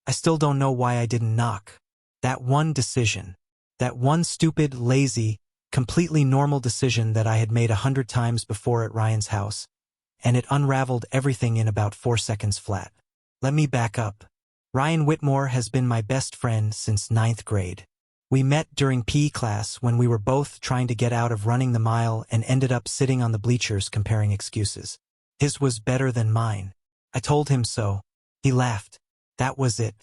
I still don't know why I didn't knock. That one decision. That one stupid, lazy, completely normal decision that I had made 100 times before at Ryan's house, and it unraveled everything in about 4 seconds flat. Let me back up. Ryan Whitmore has been my best friend since 9th grade. We met during PE class when we were both trying to get out of running the mile and ended up sitting on the bleachers comparing excuses. His was better than mine. I told him so. He laughed. That was it.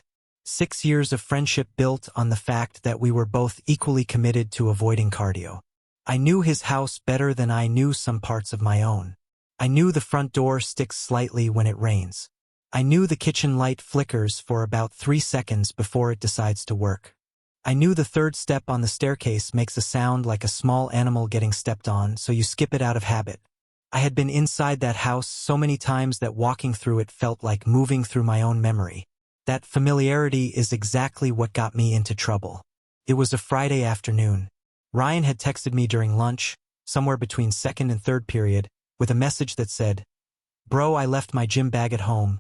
6 years of friendship built on the fact that we were both equally committed to avoiding cardio. I knew his house better than I knew some parts of my own. I knew the front door sticks slightly when it rains. I knew the kitchen light flickers for about 3 seconds before it decides to work. I knew the third step on the staircase makes a sound like a small animal getting stepped on, so you skip it out of habit. I had been inside that house so many times that walking through it felt like moving through my own memory. That familiarity is exactly what got me into trouble. It was a Friday afternoon. Ryan had texted me during lunch, somewhere between second and third period, with a message that said, "Bro, I left my gym bag at home.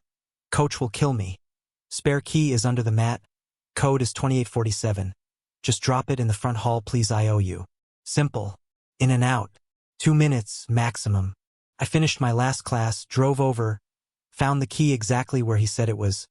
Coach will kill me. Spare key is under the mat. Code is 2847. Just drop it in the front hall, please, I owe you." Simple. In and out. 2 minutes, maximum. I finished my last class, drove over, found the key exactly where he said it was,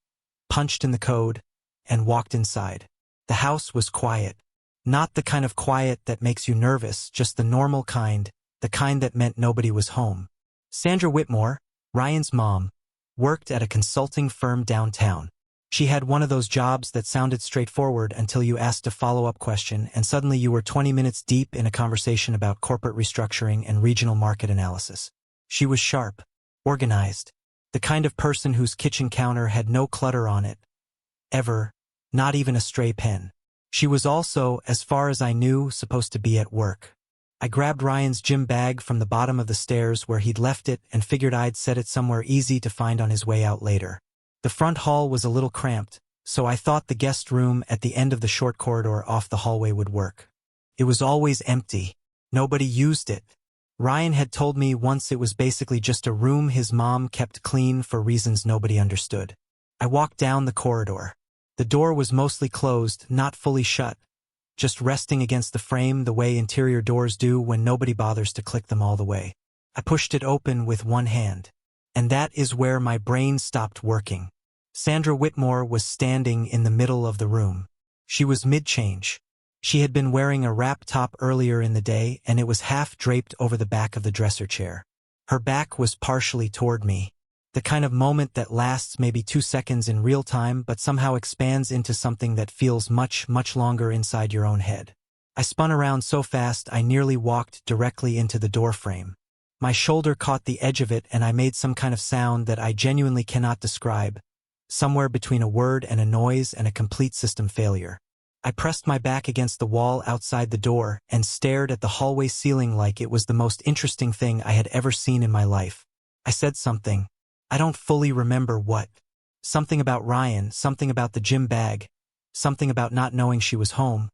punched in the code, and walked inside. The house was quiet. Not the kind of quiet that makes you nervous, just the normal kind, the kind that meant nobody was home. Sandra Whitmore, Ryan's mom, worked at a consulting firm downtown. She had one of those jobs that sounded straightforward until you asked a follow-up question and suddenly you were 20 minutes deep in a conversation about corporate restructuring and regional market analysis. She was sharp, organized, the kind of person whose kitchen counter had no clutter on it. Ever, not even a stray pen. She was also, as far as I knew, supposed to be at work. I grabbed Ryan's gym bag from the bottom of the stairs where he'd left it and figured I'd set it somewhere easy to find on his way out later. The front hall was a little cramped, so I thought the guest room at the end of the short corridor off the hallway would work. It was always empty. Nobody used it. Ryan had told me once it was basically just a room his mom kept clean for reasons nobody understood. I walked down the corridor. The door was mostly closed, not fully shut, just resting against the frame the way interior doors do when nobody bothers to click them all the way. I pushed it open with one hand. And that is where my brain stopped working. Sandra Whitmore was standing in the middle of the room. She was mid-change. She had been wearing a wrap top earlier in the day, and it was half draped over the back of the dresser chair. Her back was partially toward me. The kind of moment that lasts maybe 2 seconds in real time but somehow expands into something that feels much, much longer inside your own head. I spun around so fast I nearly walked directly into the doorframe. My shoulder caught the edge of it and I made some kind of sound that I genuinely cannot describe, somewhere between a word and a noise and a complete system failure. I pressed my back against the wall outside the door and stared at the hallway ceiling like it was the most interesting thing I had ever seen in my life. I said something. I don't fully remember what. Something about Ryan, something about the gym bag, something about not knowing she was home.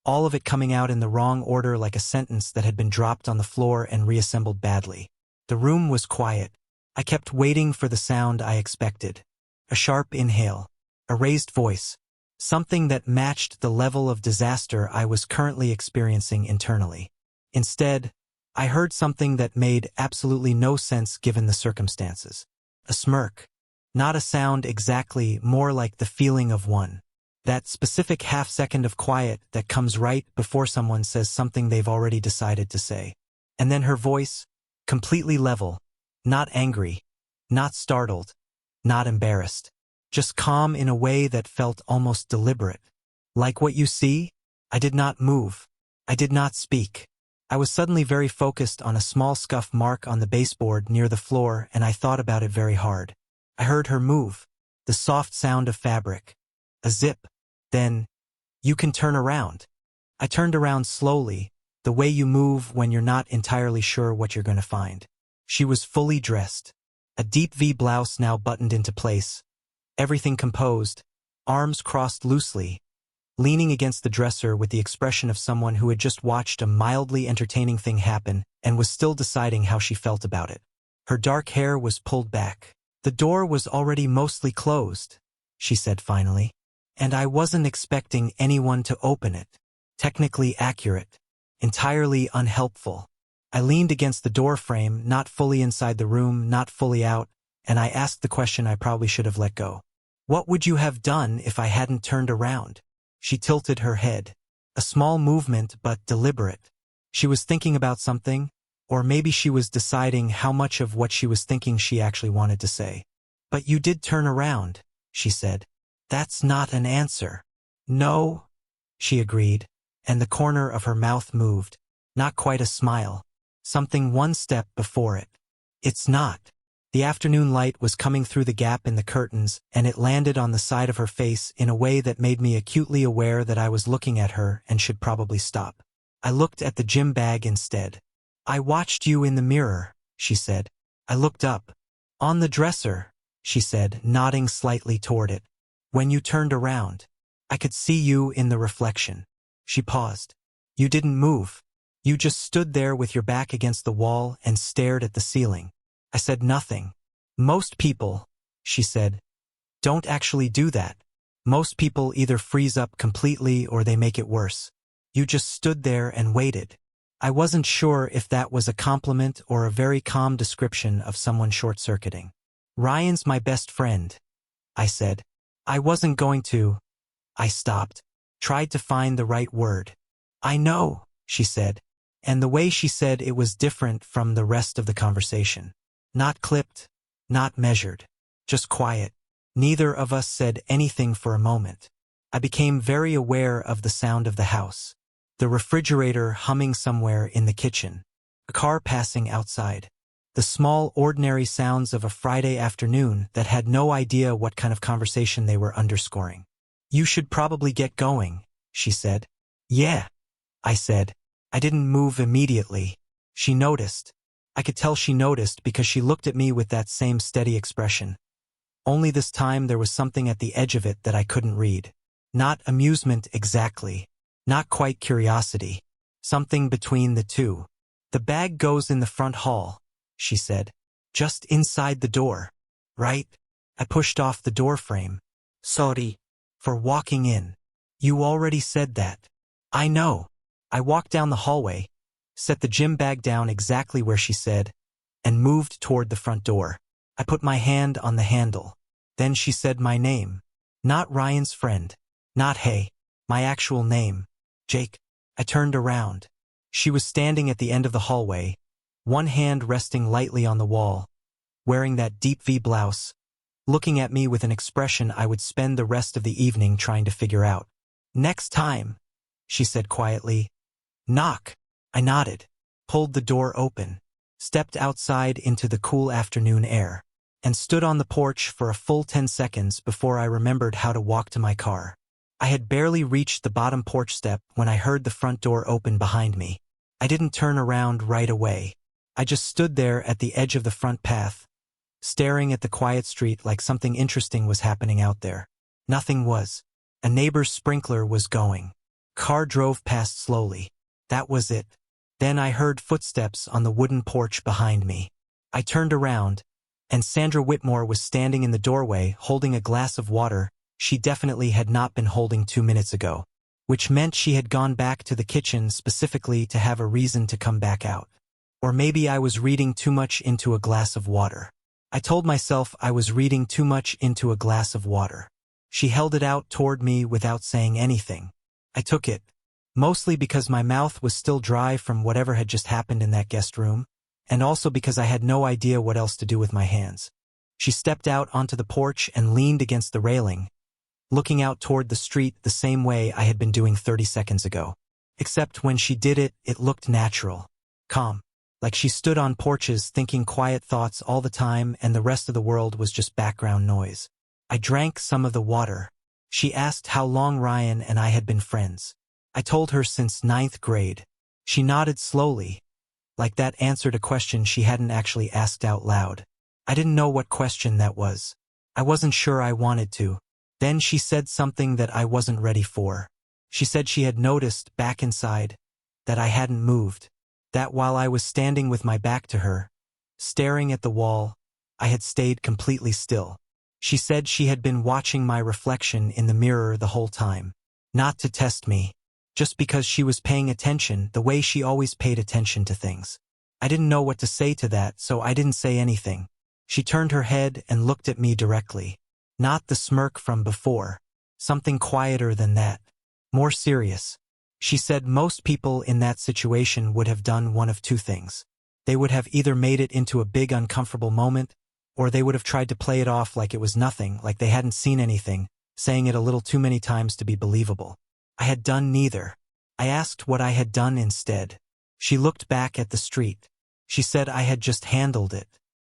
All of it coming out in the wrong order like a sentence that had been dropped on the floor and reassembled badly. The room was quiet. I kept waiting for the sound I expected. A sharp inhale. A raised voice. Something that matched the level of disaster I was currently experiencing internally. Instead, I heard something that made absolutely no sense given the circumstances. A smirk. Not a sound exactly, more like the feeling of one. That specific half-second of quiet that comes right before someone says something they've already decided to say. And then her voice, completely level, not angry, not startled, not embarrassed, just calm in a way that felt almost deliberate. Like what you see? I did not move. I did not speak. I was suddenly very focused on a small scuff mark on the baseboard near the floor and I thought about it very hard. I heard her move, the soft sound of fabric. A zip. Then, "You can turn around." I turned around slowly, the way you move when you're not entirely sure what you're going to find. She was fully dressed. A deep V blouse now buttoned into place. Everything composed, arms crossed loosely, leaning against the dresser with the expression of someone who had just watched a mildly entertaining thing happen and was still deciding how she felt about it. Her dark hair was pulled back. The door was already mostly closed. she said finally. And I wasn't expecting anyone to open it. Technically accurate. Entirely unhelpful. I leaned against the door frame, not fully inside the room, not fully out, and I asked the question I probably should have let go. What would you have done if I hadn't turned around? She tilted her head. A small movement, but deliberate. She was thinking about something, or maybe she was deciding how much of what she was thinking she actually wanted to say. But you did turn around, she said. That's not an answer. No, she agreed, and the corner of her mouth moved. Not quite a smile. Something one step before it. It's not. The afternoon light was coming through the gap in the curtains, and it landed on the side of her face in a way that made me acutely aware that I was looking at her and should probably stop. I looked at the gym bag instead. I watched you in the mirror, she said. I looked up. On the dresser, she said, nodding slightly toward it. When you turned around, I could see you in the reflection. She paused. You didn't move. You just stood there with your back against the wall and stared at the ceiling. I said nothing. Most people, she said, don't actually do that. Most people either freeze up completely or they make it worse. You just stood there and waited. I wasn't sure if that was a compliment or a very calm description of someone short-circuiting. Ryan's my best friend, I said. I wasn't going to. I stopped. Tried to find the right word. I know, she said. And the way she said it was different from the rest of the conversation. Not clipped, not measured, just quiet. Neither of us said anything for a moment. I became very aware of the sound of the house. The refrigerator humming somewhere in the kitchen. A car passing outside. The small, ordinary sounds of a Friday afternoon that had no idea what kind of conversation they were underscoring. You should probably get going, she said. Yeah, I said. I didn't move immediately. She noticed. I could tell she noticed because she looked at me with that same steady expression. Only this time there was something at the edge of it that I couldn't read. Not amusement exactly. Not quite curiosity. Something between the two. The bag goes in the front hall, she said. Just inside the door. Right? I pushed off the door frame. Sorry. For walking in. You already said that. I know. I walked down the hallway, set the gym bag down exactly where she said, and moved toward the front door. I put my hand on the handle. Then she said my name. Not Ryan's friend. Not hey. My actual name. Jake. I turned around. She was standing at the end of the hallway, one hand resting lightly on the wall, wearing that deep V blouse, looking at me with an expression I would spend the rest of the evening trying to figure out. Next time, she said quietly. Knock. I nodded, pulled the door open, stepped outside into the cool afternoon air, and stood on the porch for a full 10 seconds before I remembered how to walk to my car. I had barely reached the bottom porch step when I heard the front door open behind me. I didn't turn around right away. I just stood there at the edge of the front path, staring at the quiet street like something interesting was happening out there. Nothing was. A neighbor's sprinkler was going. Car drove past slowly. That was it. Then I heard footsteps on the wooden porch behind me. I turned around, and Sandra Whitmore was standing in the doorway holding a glass of water she definitely had not been holding 2 minutes ago, which meant she had gone back to the kitchen specifically to have a reason to come back out. Or maybe I was reading too much into a glass of water. I told myself I was reading too much into a glass of water. She held it out toward me without saying anything. I took it, mostly because my mouth was still dry from whatever had just happened in that guest room, and also because I had no idea what else to do with my hands. She stepped out onto the porch and leaned against the railing, looking out toward the street the same way I had been doing 30 seconds ago. Except when she did it, it looked natural. Calm. Like she stood on porches thinking quiet thoughts all the time and the rest of the world was just background noise. I drank some of the water. She asked how long Ryan and I had been friends. I told her since 9th grade. She nodded slowly, like that answered a question she hadn't actually asked out loud. I didn't know what question that was. I wasn't sure I wanted to. Then she said something that I wasn't ready for. She said she had noticed, back inside, that I hadn't moved. That while I was standing with my back to her, staring at the wall, I had stayed completely still. She said she had been watching my reflection in the mirror the whole time. Not to test me. Just because she was paying attention the way she always paid attention to things. I didn't know what to say to that, so I didn't say anything. She turned her head and looked at me directly. Not the smirk from before. Something quieter than that. More serious. She said most people in that situation would have done one of two things. They would have either made it into a big uncomfortable moment, or they would have tried to play it off like it was nothing, like they hadn't seen anything, saying it a little too many times to be believable. I had done neither. I asked what I had done instead. She looked back at the street. She said I had just handled it.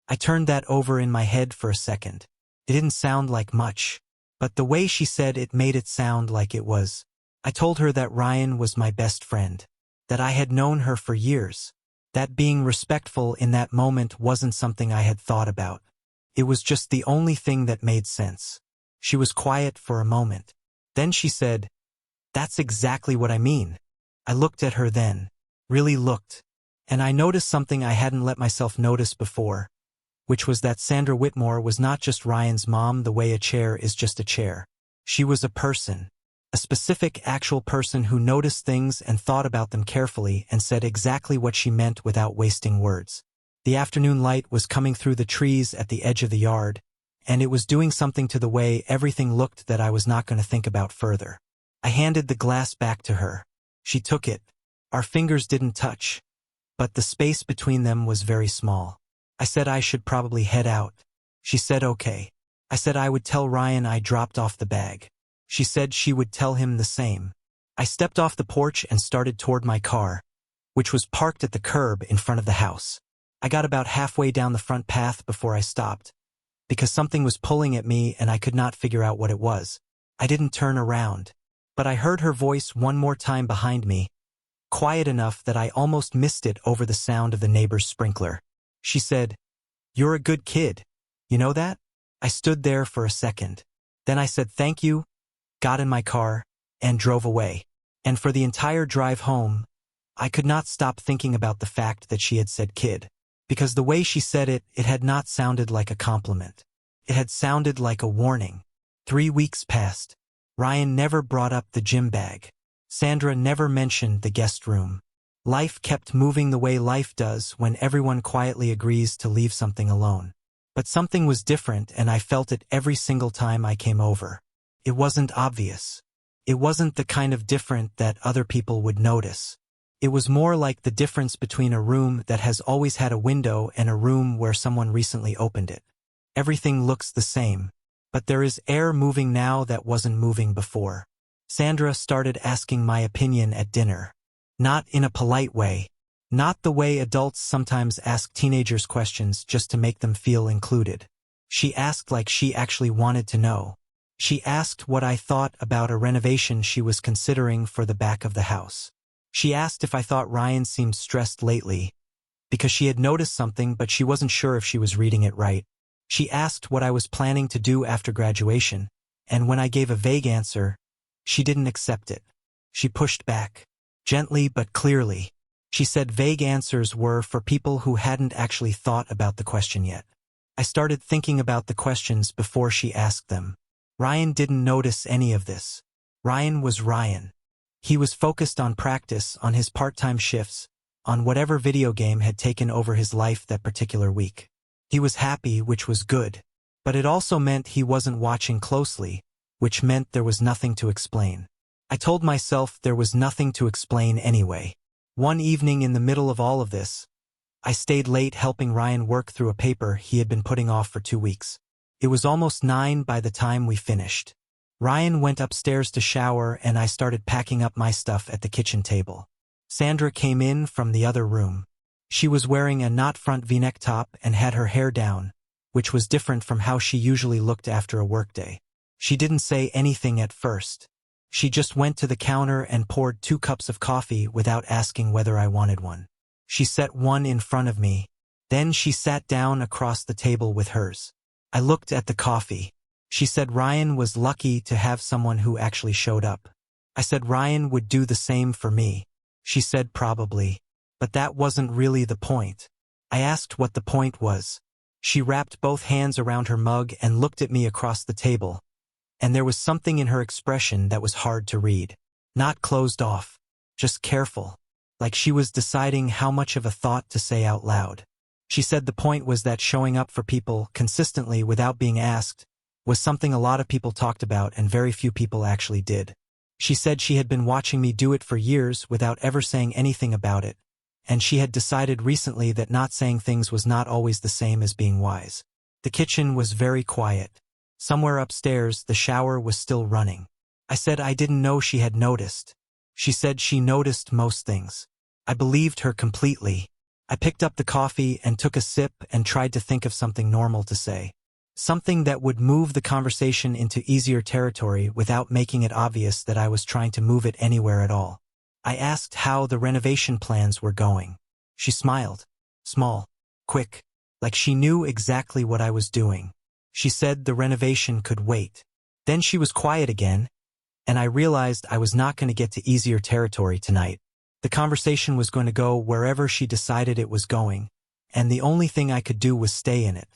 I turned that over in my head for a second. It didn't sound like much, but the way she said it made it sound like it was. I told her that Ryan was my best friend, that I had known her for years, that being respectful in that moment wasn't something I had thought about. It was just the only thing that made sense. She was quiet for a moment. Then she said, "That's exactly what I mean." I looked at her then, really looked, and I noticed something I hadn't let myself notice before, which was that Sandra Whitmore was not just Ryan's mom the way a chair is just a chair. She was a person. A specific actual person who noticed things and thought about them carefully and said exactly what she meant without wasting words. The afternoon light was coming through the trees at the edge of the yard, and it was doing something to the way everything looked that I was not going to think about further. I handed the glass back to her. She took it. Our fingers didn't touch, but the space between them was very small. I said I should probably head out. She said okay. I said I would tell Ryan I dropped off the bag. She said she would tell him the same. I stepped off the porch and started toward my car, which was parked at the curb in front of the house. I got about halfway down the front path before I stopped, because something was pulling at me and I could not figure out what it was. I didn't turn around, but I heard her voice one more time behind me, quiet enough that I almost missed it over the sound of the neighbor's sprinkler. She said, "You're a good kid. You know that?" I stood there for a second. Then I said thank you, got in my car, and drove away. And for the entire drive home, I could not stop thinking about the fact that she had said kid. Because the way she said it, it had not sounded like a compliment. It had sounded like a warning. 3 weeks passed. Ryan never brought up the gym bag. Sandra never mentioned the guest room. Life kept moving the way life does when everyone quietly agrees to leave something alone. But something was different, and I felt it every single time I came over. It wasn't obvious. It wasn't the kind of different that other people would notice. It was more like the difference between a room that has always had a window and a room where someone recently opened it. Everything looks the same, but there is air moving now that wasn't moving before. Sandra started asking my opinion at dinner. Not in a polite way. Not the way adults sometimes ask teenagers questions just to make them feel included. She asked like she actually wanted to know. She asked what I thought about a renovation she was considering for the back of the house. She asked if I thought Ryan seemed stressed lately, because she had noticed something but she wasn't sure if she was reading it right. She asked what I was planning to do after graduation, and when I gave a vague answer, she didn't accept it. She pushed back, gently but clearly. She said vague answers were for people who hadn't actually thought about the question yet. I started thinking about the questions before she asked them. Ryan didn't notice any of this. Ryan was Ryan. He was focused on practice, on his part-time shifts, on whatever video game had taken over his life that particular week. He was happy, which was good. But it also meant he wasn't watching closely, which meant there was nothing to explain. I told myself there was nothing to explain anyway. One evening in the middle of all of this, I stayed late helping Ryan work through a paper he had been putting off for 2 weeks. It was almost 9 by the time we finished. Ryan went upstairs to shower and I started packing up my stuff at the kitchen table. Sandra came in from the other room. She was wearing a knot-front V-neck top and had her hair down, which was different from how she usually looked after a workday. She didn't say anything at first. She just went to the counter and poured 2 cups of coffee without asking whether I wanted one. She set one in front of me. Then she sat down across the table with hers. I looked at the coffee. She said Ryan was lucky to have someone who actually showed up. I said Ryan would do the same for me. She said probably. But that wasn't really the point. I asked what the point was. She wrapped both hands around her mug and looked at me across the table, and there was something in her expression that was hard to read. Not closed off, just careful, like she was deciding how much of a thought to say out loud. She said the point was that showing up for people consistently without being asked was something a lot of people talked about and very few people actually did. She said she had been watching me do it for years without ever saying anything about it, and she had decided recently that not saying things was not always the same as being wise. The kitchen was very quiet. Somewhere upstairs, the shower was still running. I said I didn't know she had noticed. She said she noticed most things. I believed her completely. I picked up the coffee and took a sip and tried to think of something normal to say. Something that would move the conversation into easier territory without making it obvious that I was trying to move it anywhere at all. I asked how the renovation plans were going. She smiled. Small. Quick. Like she knew exactly what I was doing. She said the renovation could wait. Then she was quiet again, and I realized I was not going to get to easier territory tonight. The conversation was going to go wherever she decided it was going, and the only thing I could do was stay in it.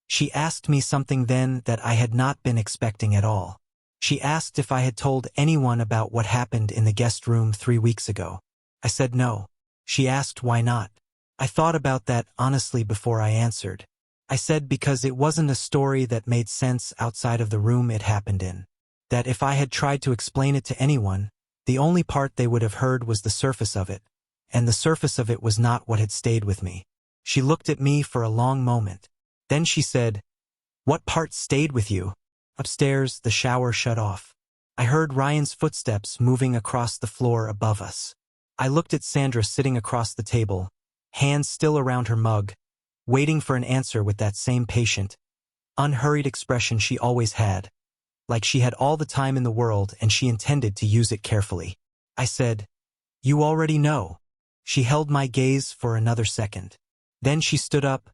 She asked me something then that I had not been expecting at all. She asked if I had told anyone about what happened in the guest room 3 weeks ago. I said no. She asked why not. I thought about that honestly before I answered. I said because it wasn't a story that made sense outside of the room it happened in. That if I had tried to explain it to anyone, the only part they would have heard was the surface of it, and the surface of it was not what had stayed with me. She looked at me for a long moment. Then she said, "What part stayed with you?" Upstairs, the shower shut off. I heard Ryan's footsteps moving across the floor above us. I looked at Sandra sitting across the table, hands still around her mug, waiting for an answer with that same patient, unhurried expression she always had, like she had all the time in the world and she intended to use it carefully. I said, "You already know." She held my gaze for another second. Then she stood up,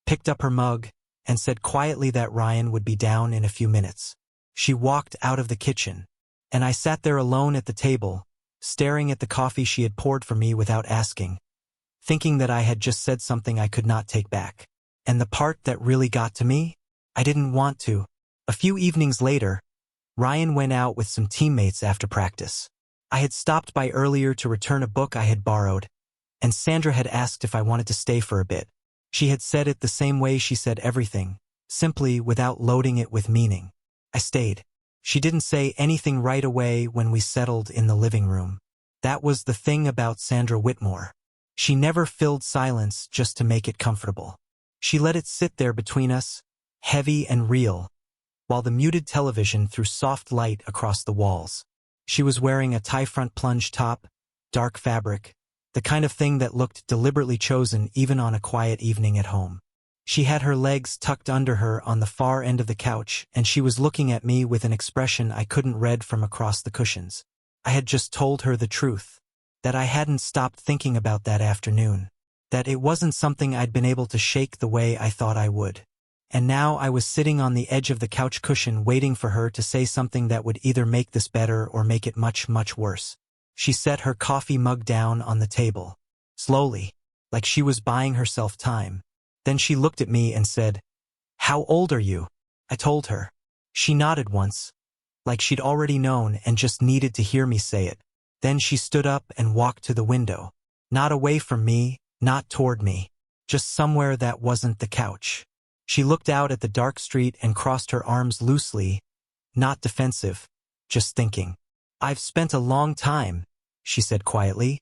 picked up her mug, and said quietly that Ryan would be down in a few minutes. She walked out of the kitchen, and I sat there alone at the table, staring at the coffee she had poured for me without asking, thinking that I had just said something I could not take back. And the part that really got to me? I didn't want to. A few evenings later, Ryan went out with some teammates after practice. I had stopped by earlier to return a book I had borrowed, and Sandra had asked if I wanted to stay for a bit. She had said it the same way she said everything, simply without loading it with meaning. I stayed. She didn't say anything right away when we settled in the living room. That was the thing about Sandra Whitmore. She never filled silence just to make it comfortable. She let it sit there between us, heavy and real, while the muted television threw soft light across the walls. She was wearing a tie-front plunge top, dark fabric, the kind of thing that looked deliberately chosen even on a quiet evening at home. She had her legs tucked under her on the far end of the couch, and she was looking at me with an expression I couldn't read from across the cushions. I had just told her the truth, that I hadn't stopped thinking about that afternoon, that it wasn't something I'd been able to shake the way I thought I would. And now I was sitting on the edge of the couch cushion waiting for her to say something that would either make this better or make it much, much worse. She set her coffee mug down on the table, slowly, like she was buying herself time. Then she looked at me and said, "How old are you?" I told her. She nodded once, like she'd already known and just needed to hear me say it. Then she stood up and walked to the window. Not away from me, not toward me, just somewhere that wasn't the couch. She looked out at the dark street and crossed her arms loosely, not defensive, just thinking. "I've spent a long time," she said quietly,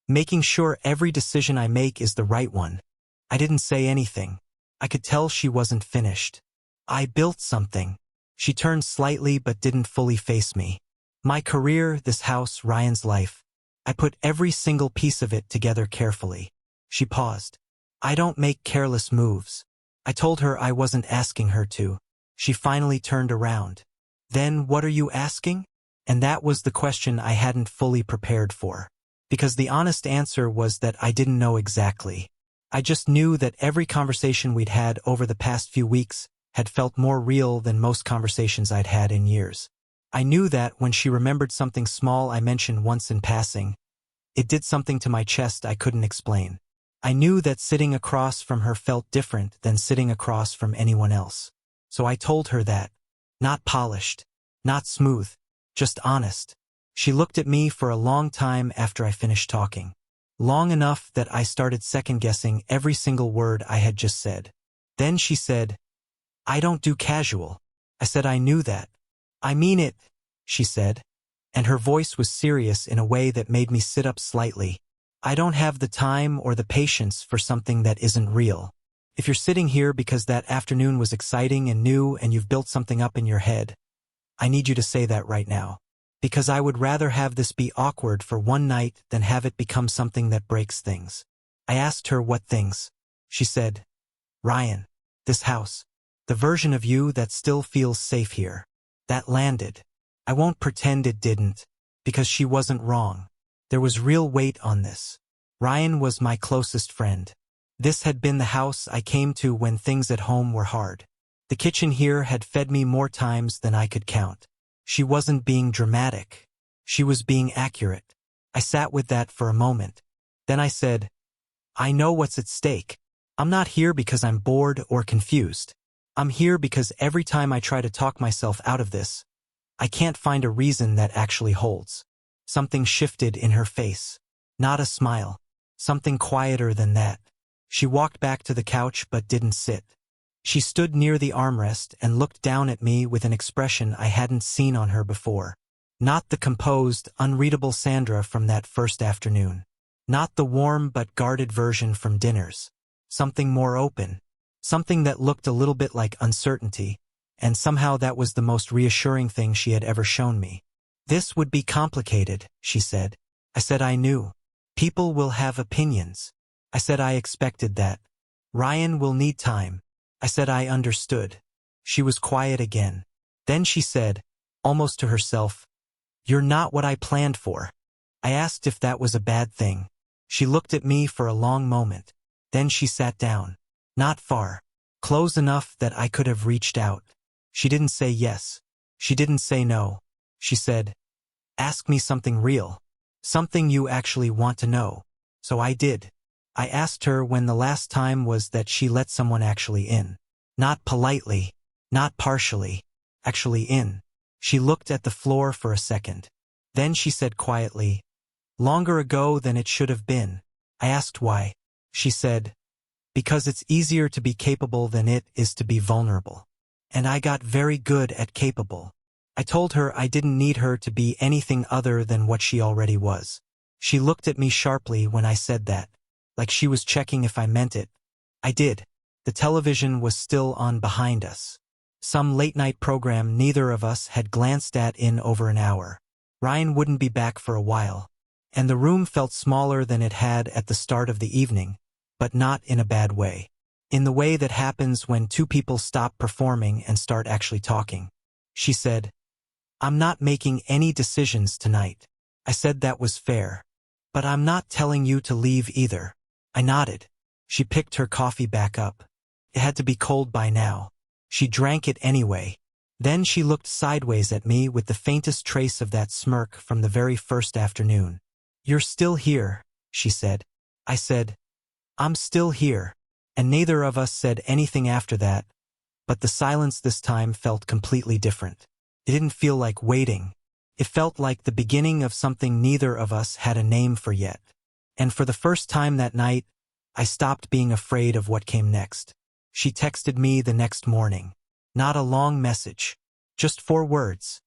"making sure every decision I make is the right one." I didn't say anything. I could tell she wasn't finished. "I built something." She turned slightly but didn't fully face me. "My career, this house, Ryan's life. I put every single piece of it together carefully." She paused. "I don't make careless moves." I told her I wasn't asking her to. She finally turned around. "Then what are you asking?" And that was the question I hadn't fully prepared for. Because the honest answer was that I didn't know exactly. I just knew that every conversation we'd had over the past few weeks had felt more real than most conversations I'd had in years. I knew that when she remembered something small I mentioned once in passing, it did something to my chest I couldn't explain. I knew that sitting across from her felt different than sitting across from anyone else. So I told her that. Not polished. Not smooth. Just honest. She looked at me for a long time after I finished talking. Long enough that I started second-guessing every single word I had just said. Then she said, "I don't do casual." I said I knew that. "I mean it," she said, and her voice was serious in a way that made me sit up slightly. "I don't have the time or the patience for something that isn't real. If you're sitting here because that afternoon was exciting and new and you've built something up in your head, I need you to say that right now. Because I would rather have this be awkward for one night than have it become something that breaks things." I asked her what things. She said, "Ryan, this house. The version of you that still feels safe here. That landed." I won't pretend it didn't, because she wasn't wrong. There was real weight on this. Ryan was my closest friend. This had been the house I came to when things at home were hard. The kitchen here had fed me more times than I could count. She wasn't being dramatic. She was being accurate. I sat with that for a moment. Then I said, "I know what's at stake. I'm not here because I'm bored or confused. I'm here because every time I try to talk myself out of this, I can't find a reason that actually holds." Something shifted in her face. Not a smile. Something quieter than that. She walked back to the couch but didn't sit. She stood near the armrest and looked down at me with an expression I hadn't seen on her before. Not the composed, unreadable Sandra from that first afternoon. Not the warm but guarded version from dinners. Something more open. Something that looked a little bit like uncertainty, and somehow that was the most reassuring thing she had ever shown me. "This would be complicated," she said. I said I knew. "People will have opinions." I said I expected that. "Ryan will need time." I said I understood. She was quiet again. Then she said, almost to herself, "You're not what I planned for." I asked if that was a bad thing. She looked at me for a long moment. Then she sat down. Not far. Close enough that I could have reached out. She didn't say yes. She didn't say no. She said, "Ask me something real. Something you actually want to know." So I did. I asked her when the last time was that she let someone actually in. Not politely, not partially, actually in. She looked at the floor for a second. Then she said quietly, "Longer ago than it should have been." I asked why. She said, "Because it's easier to be capable than it is to be vulnerable." And I got very good at capable. I told her I didn't need her to be anything other than what she already was. She looked at me sharply when I said that, like she was checking if I meant it. I did. The television was still on behind us. Some late-night program neither of us had glanced at in over an hour. Ryan wouldn't be back for a while, and the room felt smaller than it had at the start of the evening, but not in a bad way. In the way that happens when two people stop performing and start actually talking. She said, "I'm not making any decisions tonight." I said that was fair. "But I'm not telling you to leave either." I nodded. She picked her coffee back up. It had to be cold by now. She drank it anyway. Then she looked sideways at me with the faintest trace of that smirk from the very first afternoon. "You're still here," she said. I said, "I'm still here." And neither of us said anything after that, but the silence this time felt completely different. It didn't feel like waiting. It felt like the beginning of something neither of us had a name for yet. And for the first time that night, I stopped being afraid of what came next. She texted me the next morning. Not a long message. Just 4 words.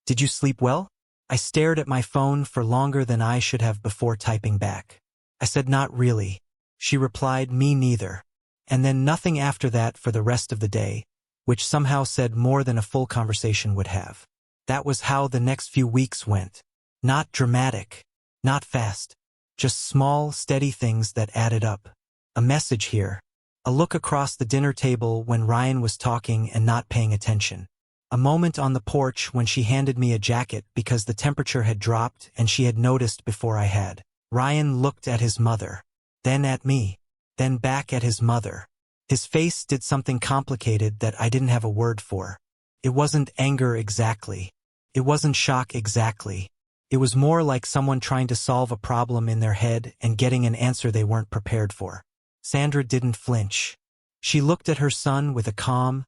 "Did you sleep well?" I stared at my phone for longer than I should have before typing back. I said not really. She replied, "Me neither." And then nothing after that for the rest of the day, which somehow said more than a full conversation would have. That was how the next few weeks went. Not dramatic. Not fast. Just small, steady things that added up. A message here. A look across the dinner table when Ryan was talking and not paying attention. A moment on the porch when she handed me a jacket because the temperature had dropped and she had noticed before I had. Ryan looked at his mother. Then at me. Then back at his mother. His face did something complicated that I didn't have a word for. It wasn't anger exactly. It wasn't shock exactly. It was more like someone trying to solve a problem in their head and getting an answer they weren't prepared for. Sandra didn't flinch. She looked at her son with a calm,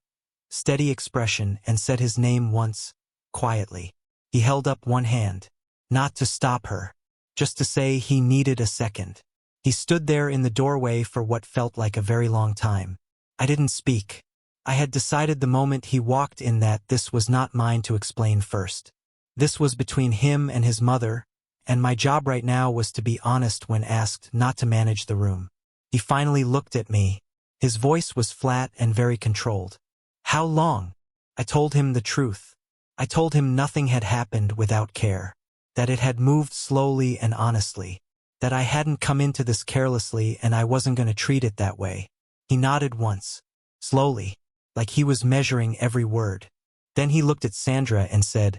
steady expression and said his name once, quietly. He held up one hand, not to stop her, just to say he needed a second. He stood there in the doorway for what felt like a very long time. I didn't speak. I had decided the moment he walked in that this was not mine to explain first. This was between him and his mother, and my job right now was to be honest when asked, not to manage the room. He finally looked at me. His voice was flat and very controlled. How long? I told him the truth. I told him nothing had happened without care, that it had moved slowly and honestly, that I hadn't come into this carelessly and I wasn't going to treat it that way. He nodded once, slowly, like he was measuring every word. Then he looked at Sandra and said,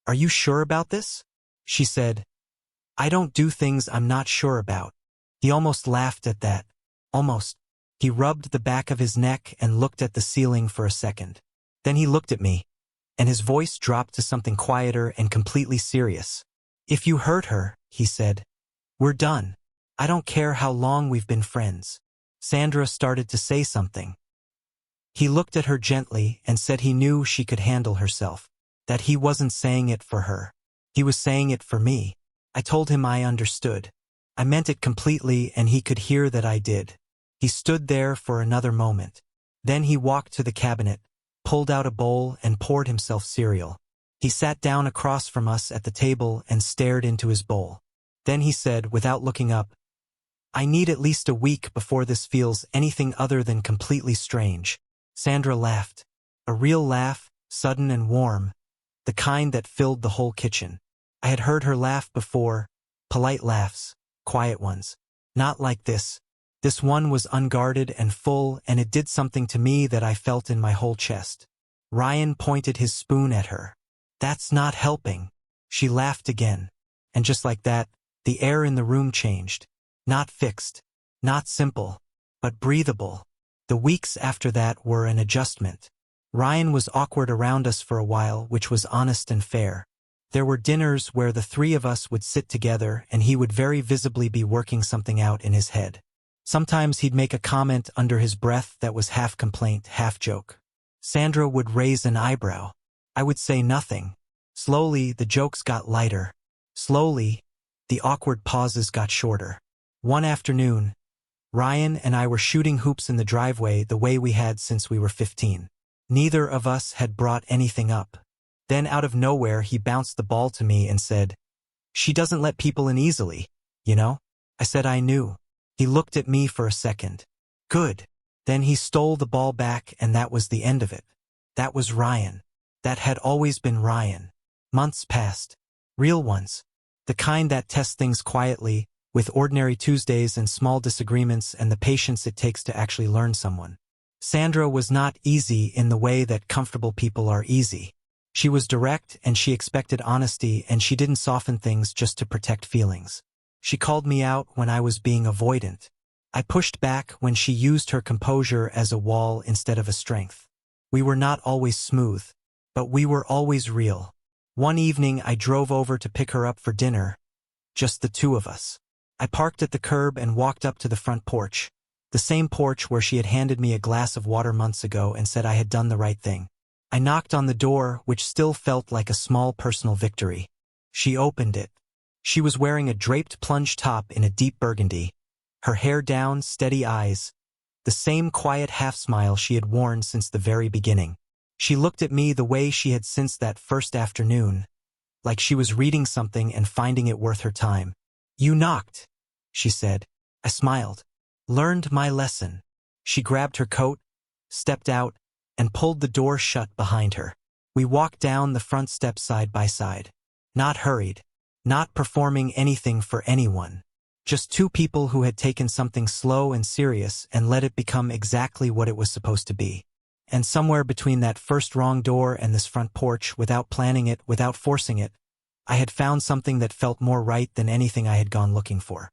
"Are you sure about this?" She said, "I don't do things I'm not sure about." He almost laughed at that. Almost. He rubbed the back of his neck and looked at the ceiling for a second. Then he looked at me, and his voice dropped to something quieter and completely serious. "If you hurt her," he said, "we're done. I don't care how long we've been friends." Sandra started to say something. He looked at her gently and said he knew she could handle herself, that he wasn't saying it for her. He was saying it for me. I told him I understood. I meant it completely and he could hear that I did. He stood there for another moment. Then he walked to the cabinet, pulled out a bowl and poured himself cereal. He sat down across from us at the table and stared into his bowl. Then he said, without looking up, "I need at least a week before this feels anything other than completely strange." Sandra laughed. A real laugh, sudden and warm, the kind that filled the whole kitchen. I had heard her laugh before, polite laughs, quiet ones. Not like this. This one was unguarded and full, and it did something to me that I felt in my whole chest. Ryan pointed his spoon at her. "That's not helping." She laughed again. And just like that, the air in the room changed. Not fixed, not simple, but breathable. The weeks after that were an adjustment. Ryan was awkward around us for a while, which was honest and fair. There were dinners where the three of us would sit together and he would very visibly be working something out in his head. Sometimes he'd make a comment under his breath that was half complaint, half joke. Sandra would raise an eyebrow. I would say nothing. Slowly, the jokes got lighter. Slowly, the awkward pauses got shorter. One afternoon, Ryan and I were shooting hoops in the driveway the way we had since we were 15. Neither of us had brought anything up. Then out of nowhere he bounced the ball to me and said, "She doesn't let people in easily, you know?" I said I knew. He looked at me for a second. "Good." Then he stole the ball back and that was the end of it. That was Ryan. That had always been Ryan. Months passed. Real ones. The kind that test things quietly, with ordinary Tuesdays and small disagreements and the patience it takes to actually learn someone. Sandra was not easy in the way that comfortable people are easy. She was direct and she expected honesty and she didn't soften things just to protect feelings. She called me out when I was being avoidant. I pushed back when she used her composure as a wall instead of a strength. We were not always smooth, but we were always real. One evening I drove over to pick her up for dinner, just the two of us. I parked at the curb and walked up to the front porch, the same porch where she had handed me a glass of water months ago and said I had done the right thing. I knocked on the door, which still felt like a small personal victory. She opened it. She was wearing a draped plunge top in a deep burgundy, her hair down, steady eyes, the same quiet half-smile she had worn since the very beginning. She looked at me the way she had since that first afternoon, like she was reading something and finding it worth her time. "You knocked," she said. I smiled. "Learned my lesson." She grabbed her coat, stepped out, and pulled the door shut behind her. We walked down the front steps side by side. Not hurried. Not performing anything for anyone. Just two people who had taken something slow and serious and let it become exactly what it was supposed to be. And somewhere between that first wrong door and this front porch, without planning it, without forcing it, I had found something that felt more right than anything I had gone looking for.